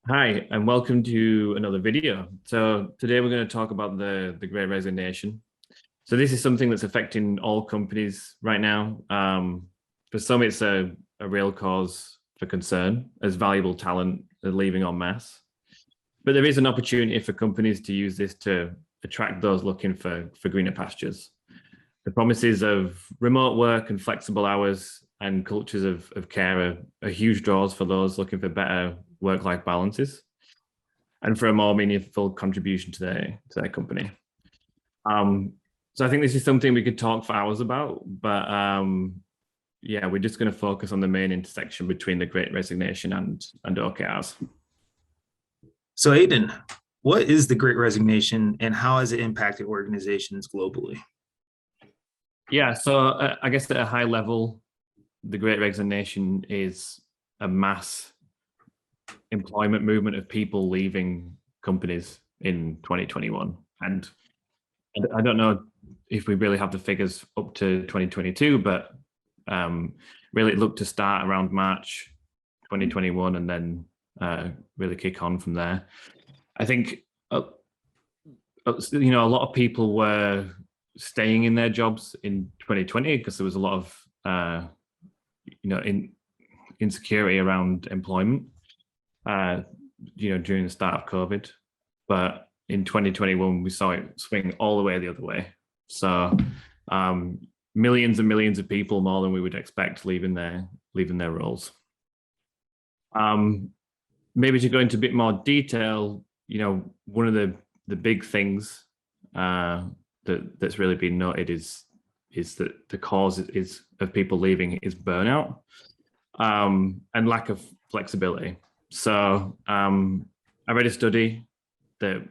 Hi, and welcome to another video. So today we're going to talk about the Great Resignation. So this is something that's affecting all companies right now. For some, it's a real cause for concern as valuable talent are leaving en masse. But there is an opportunity for companies to use this to attract those looking for greener pastures. The promises of remote work and flexible hours and cultures of care are huge draws for those looking for better work-life balances and for a more meaningful contribution to their company. So I think this is something we could talk for hours about, but yeah, we're just going to focus on the main intersection between the Great Resignation and OKRs. So Aidan, what is the Great Resignation and how has it impacted organizations globally? Yeah, so I guess at a high level, the Great Resignation is a mass employment movement of people leaving companies in 2021. And I don't know if we really have the figures up to 2022, but really it looked to start around March 2021 and then really kick on from there. I think, a lot of people were staying in their jobs in 2020 because there was a lot of, insecurity around employment. During the start of COVID, but in 2021 we saw it swing all the way. So millions and millions of people, more than we would expect, leaving their roles. Maybe to go into a bit more detail, one of the big things that's really been noted is that the cause of people leaving is burnout and lack of flexibility. So I read a study that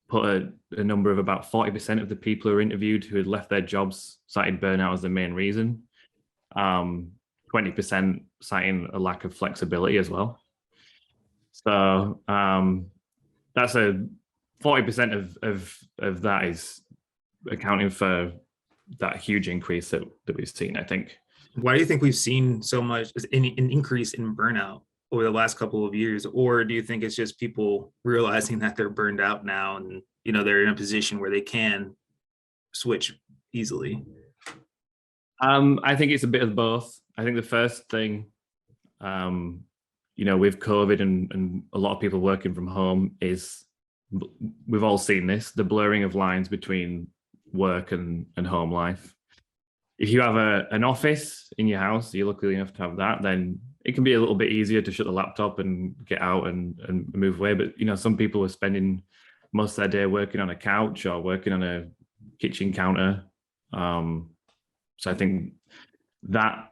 put a number of about 40% of the people who were interviewed who had left their jobs cited burnout as the main reason. 20% citing a lack of flexibility as well. So that's a 40% of that is accounting for that huge increase that we've seen, I think. Why do you think we've seen so much an increase in burnout over the last couple of years? Or do you think it's just people realizing that they're burned out now and, they're in a position where they can switch easily? I think it's a bit of both. I think the first thing, with COVID and a lot of people working from home is, we've all seen this, the blurring of lines between work and home life. If you have an office in your house, you're lucky enough to have that, then it can be a little bit easier to shut the laptop and get out and move away. But, some people are spending most of their day working on a couch or working on a kitchen counter. So I think that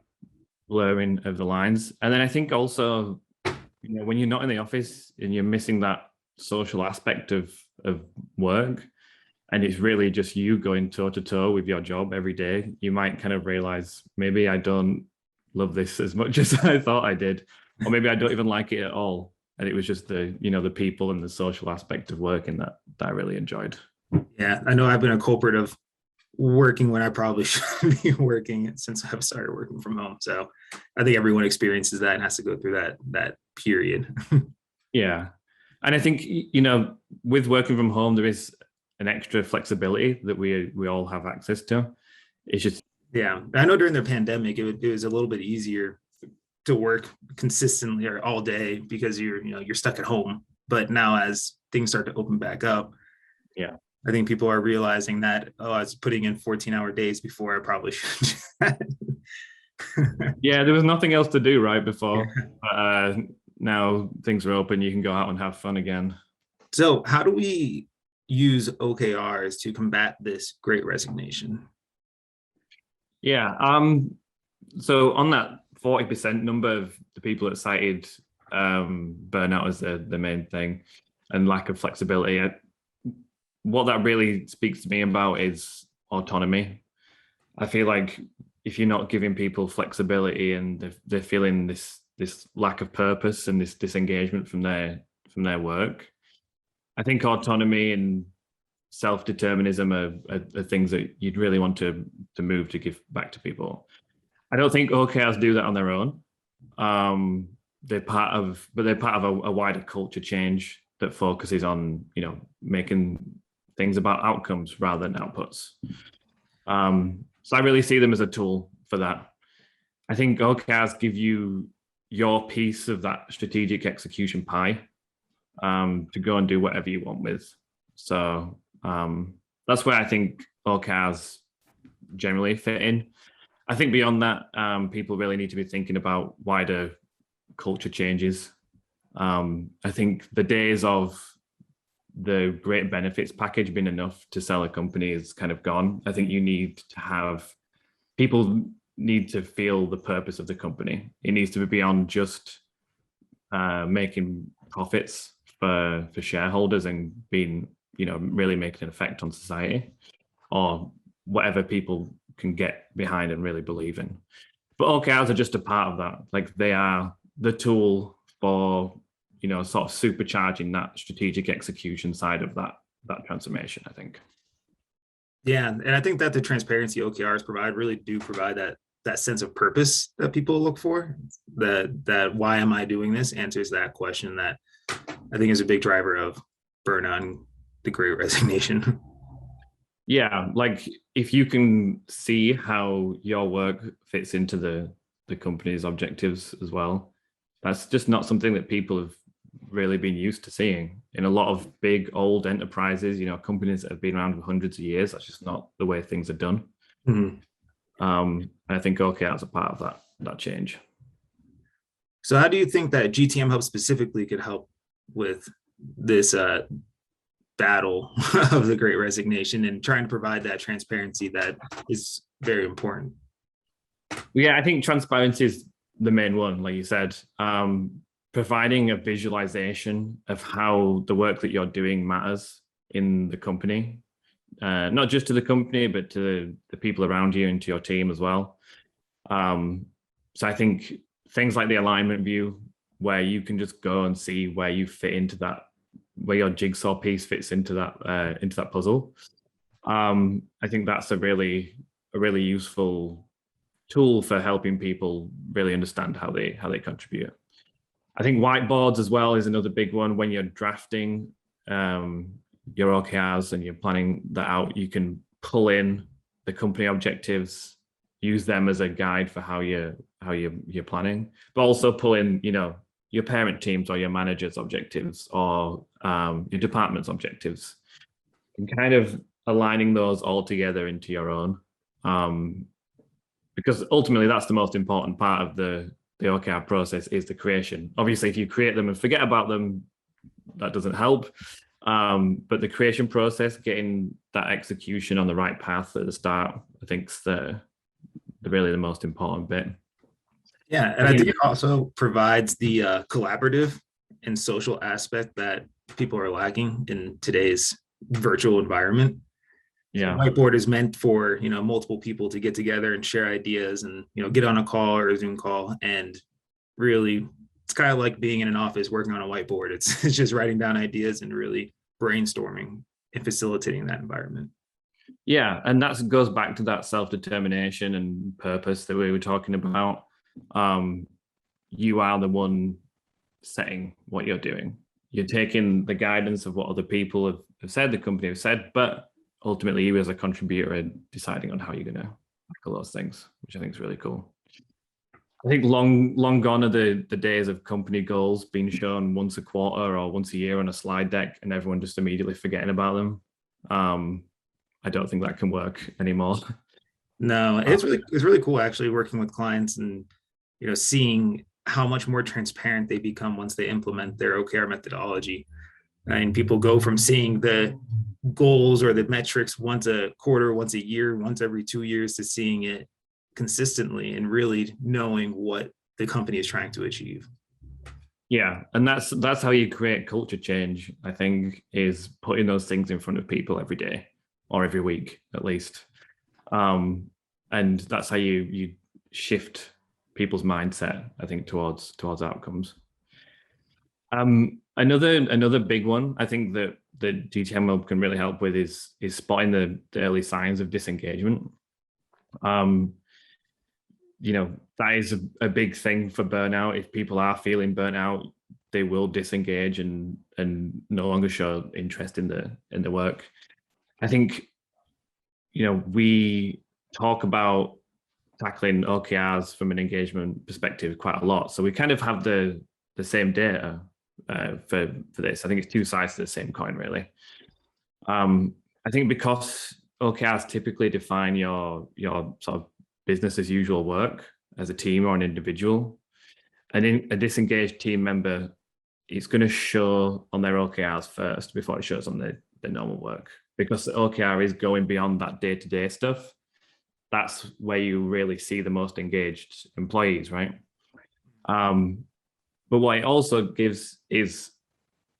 blurring of the lines. And then I think also, when you're not in the office and you're missing that social aspect of work, and it's really just you going toe to toe with your job every day, you might kind of realize, maybe I don't love this as much as I thought I did, or maybe I don't even like it at all. And it was just the people and the social aspect of working that I really enjoyed. Yeah, I know I've been a culprit of working when I probably shouldn't be working since I've started working from home. So I think everyone experiences that and has to go through that period. Yeah. And I think, with working from home, there is an extra flexibility that we all have access to. It's just, yeah, I know during the pandemic, it was a little bit easier to work consistently or all day because you're stuck at home. But now as things start to open back up, yeah, I think people are realizing that, I was putting in 14-hour days before I probably should. Yeah, there was nothing else to do right before. But, now things are open, you can go out and have fun again. So how do we use OKRs to combat this Great Resignation? Yeah, so on that 40% number of the people that cited burnout as the main thing and lack of flexibility, what that really speaks to me about is autonomy. I feel like if you're not giving people flexibility and they're feeling this lack of purpose and this disengagement from their work, I think autonomy and self-determinism are things that you'd really want to move to give back to people. I don't think OKRs do that on their own. They're part of a wider culture change that focuses on, making things about outcomes rather than outputs. So I really see them as a tool for that. I think OKRs give you your piece of that strategic execution pie to go and do whatever you want with. So that's where I think OKRs generally fit in. I think beyond that, people really need to be thinking about wider culture changes. I think the days of the great benefits package being enough to sell a company is kind of gone. I think you need to have people need to feel the purpose of the company. It needs to be beyond just making profits for shareholders and being, really making an effect on society or whatever people can get behind and really believe in. But OKRs are just a part of that. Like they are the tool for, sort of supercharging that strategic execution side of that transformation, I think. Yeah, and I think that the transparency OKRs really do provide that sense of purpose that people look for. That why am I doing this answers that question that I think is a big driver of burnout and the Great Resignation. Yeah, like if you can see how your work fits into the company's objectives as well, that's just not something that people have really been used to seeing. In a lot of big old enterprises, companies that have been around for hundreds of years, that's just not the way things are done. Mm-hmm. I think OKRs are part of that change. So how do you think that Gtmhub specifically could help with this battle of the Great Resignation and trying to provide that transparency that is very important? Yeah, I think transparency is the main one, like you said. Providing a visualization of how the work that you're doing matters in the company, not just to the company, but to the people around you and to your team as well. So I think things like the alignment view, where you can just go and see where you fit into that, where your jigsaw piece fits into that puzzle. I think that's a really useful tool for helping people really understand how they contribute. I think whiteboards as well is another big one. When you're drafting your OKRs and you're planning that out, you can pull in the company objectives, use them as a guide for how you're planning, but also pull in, your parent teams or your manager's objectives or your department's objectives, and kind of aligning those all together into your own. Because ultimately that's the most important part of the OKR process is the creation. Obviously, if you create them and forget about them, that doesn't help. But the creation process, getting that execution on the right path at the start, I think is really the most important bit. Yeah, and I think it also provides the collaborative and social aspect that people are lacking in today's virtual environment. Yeah, so whiteboard is meant for multiple people to get together and share ideas and get on a call or a Zoom call, and really it's kind of like being in an office working on a whiteboard. It's just writing down ideas and really brainstorming and facilitating that environment. Yeah, and that goes back to that self-determination and purpose that we were talking about. You are the one setting what you're doing. You're taking the guidance of what other people have said, the company have said, but ultimately you as a contributor are deciding on how you're going to tackle those things, which I think is really cool. I think long gone are the days of company goals being shown once a quarter or once a year on a slide deck and everyone just immediately forgetting about them. I don't think that can work anymore. No, it's really cool actually working with clients and seeing how much more transparent they become once they implement their OKR methodology. And people go from seeing the goals or the metrics once a quarter, once a year, once every 2 years to seeing it consistently and really knowing what the company is trying to achieve. Yeah, and that's how you create culture change, I think, is putting those things in front of people every day or every week at least. And that's how you shift people's mindset, I think, towards outcomes. Another big one, I think that that Gtmhub can really help with is spotting the early signs of disengagement. That is a big thing for burnout. If people are feeling burnt out, they will disengage and no longer show interest in the work. I think, we talk about tackling OKRs from an engagement perspective quite a lot. So we kind of have the same data for this. I think it's two sides to the same coin, really. I think because OKRs typically define your sort of business as usual work as a team or an individual, and in a disengaged team member, it's going to show on their OKRs first before it shows on the normal work, because the OKR is going beyond that day-to-day stuff. That's where you really see the most engaged employees, right? But what it also gives is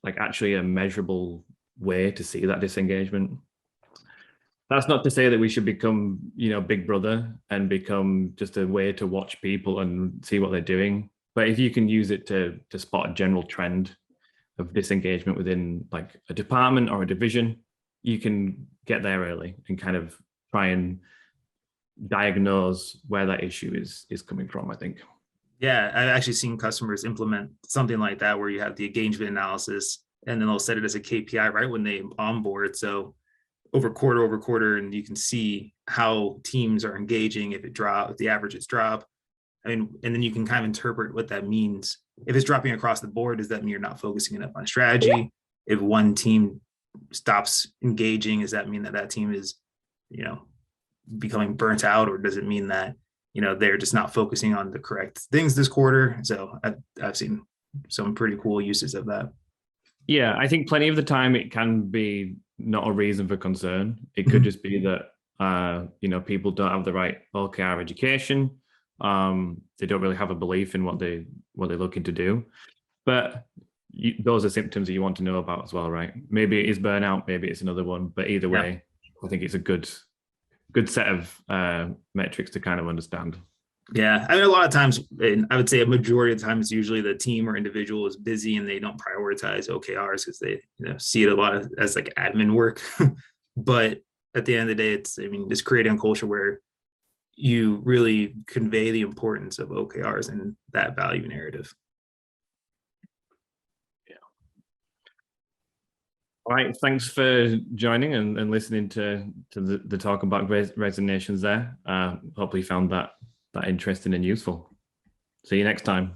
like actually a measurable way to see that disengagement. That's not to say that we should become, Big Brother and become just a way to watch people and see what they're doing. But if you can use it to spot a general trend of disengagement within like a department or a division, you can get there early and kind of try and diagnose where that issue is coming from, I think. Yeah, I've actually seen customers implement something like that where you have the engagement analysis and then they'll set it as a KPI right when they onboard. So over quarter, and you can see how teams are engaging, if the averages drop. And then you can kind of interpret what that means. If it's dropping across the board, does that mean you're not focusing enough on strategy? If one team stops engaging, does that mean that team is, becoming burnt out, or does it mean that, they're just not focusing on the correct things this quarter? So I've seen some pretty cool uses of that. Yeah, I think plenty of the time it can be not a reason for concern. It could just be that, people don't have the right OKR education. They don't really have a belief in what they're looking to do. But those are symptoms that you want to know about as well, right? Maybe it is burnout, maybe it's another one. But either way, I think it's a good set of metrics to kind of understand. Yeah, I mean, a lot of times, and I would say a majority of the time, it's usually the team or individual is busy and they don't prioritize OKRs because they see it a lot as like admin work. But at the end of the day, it's creating a culture where you really convey the importance of OKRs and that value narrative. Yeah. All right. Thanks for joining and listening to the talk about resignations there. Hopefully you found that interesting and useful. See you next time.